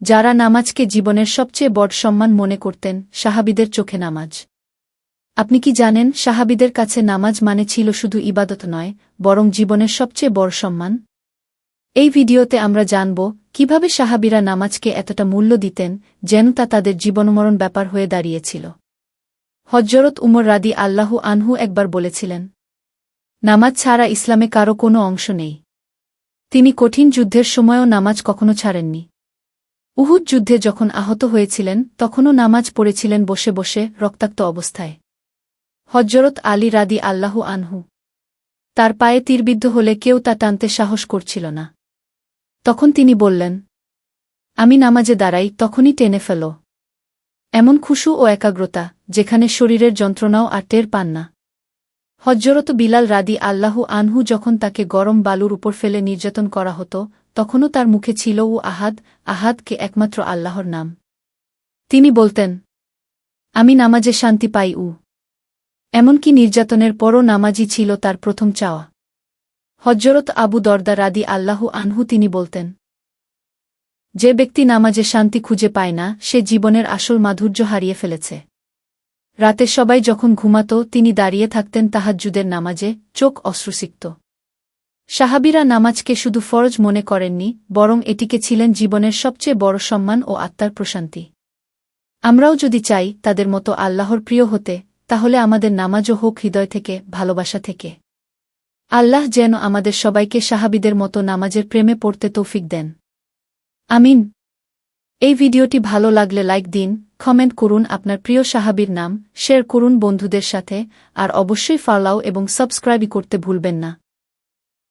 যারা নামাজকে জীবনের সবচেয়ে বড় সম্মান মনে করতেন, সাহাবীদের চোখে নামাজ। আপনি কি জানেন, সাহাবীদের কাছে নামাজ মানে ছিল শুধু ইবাদত নয়, বরং জীবনের সবচেয়ে বড় সম্মান? এই ভিডিওতে আমরা জানব কিভাবে সাহাবীরা নামাজকে এতটা মূল্য দিতেন, যেন তা তাদের জীবনমরণ ব্যাপার হয়ে দাঁড়িয়েছিল। হযরত উমর রাদিয়াল্লাহু আনহু একবার বলেছিলেন, নামাজ ছাড়া ইসলামে কারো কোনো অংশ নেই। তিনি কঠিন যুদ্ধের সময়ও নামাজ কখনো ছাড়েননি। উহুদ যুদ্ধে যখন আহত হয়েছিলেন, তখনও নামাজ পড়েছিলেন বসে বসে, রক্তাক্ত অবস্থায়। হযরত আলী রাদিয়াল্লাহু আনহু, তার পায়ে তীরবিদ্ধ হলে কেউ তা টানতে সাহস করছিল না। তখন তিনি বললেন, আমি নামাজে দাঁড়াই, তখনই টেনে ফেল। এমন খুশু ও একাগ্রতা, যেখানে শরীরের যন্ত্রণাও আর টের পান না। হযরত বিলাল রাদিয়াল্লাহু আনহু যখন তাকে গরম বালুর উপর ফেলে নির্যাতন করা হতো, তখনও তার মুখে ছিল আহাদ, আহাদকে একমাত্র আল্লাহর নাম। তিনি বলতেন, আমি নামাজে শান্তি পাই। এমনকি নির্যাতনের পরও নামাজই ছিল তার প্রথম চাওয়া। হযরত আবু দরদা রাদিয়াল্লাহু আনহু তিনি বলতেন, যে ব্যক্তি নামাজে শান্তি খুঁজে পায় না, সে জীবনের আসল মাধুর্য হারিয়ে ফেলেছে। রাতে সবাই যখন ঘুমাত, তিনি দাঁড়িয়ে থাকতেন তাহাজ্জুদের নামাজে, চোখ অশ্রুসিক্ত। সাহাবীরা নামাজকে শুধু ফরজ মনে করেননি, বরং এটিকে ছিলেন জীবনের সবচেয়ে বড় সম্মান ও আত্মার প্রশান্তি। আমরাও যদি চাই তাদের মতো আল্লাহর প্রিয় হতে, তাহলে আমাদের নামাজও হোক হৃদয় থেকে, ভালোবাসা থেকে। আল্লাহ যেন আমাদের সবাইকে সাহাবীদের মতো নামাজের প্রেমে পড়তে তৌফিক দেন। আমিন। এই ভিডিওটি ভালো লাগলে লাইক দিন, কমেন্ট করুন আপনার প্রিয় সাহাবীর নাম, শেয়ার করুন বন্ধুদের সাথে, আর অবশ্যই ফলো এবং সাবস্ক্রাইব করতে ভুলবেন না।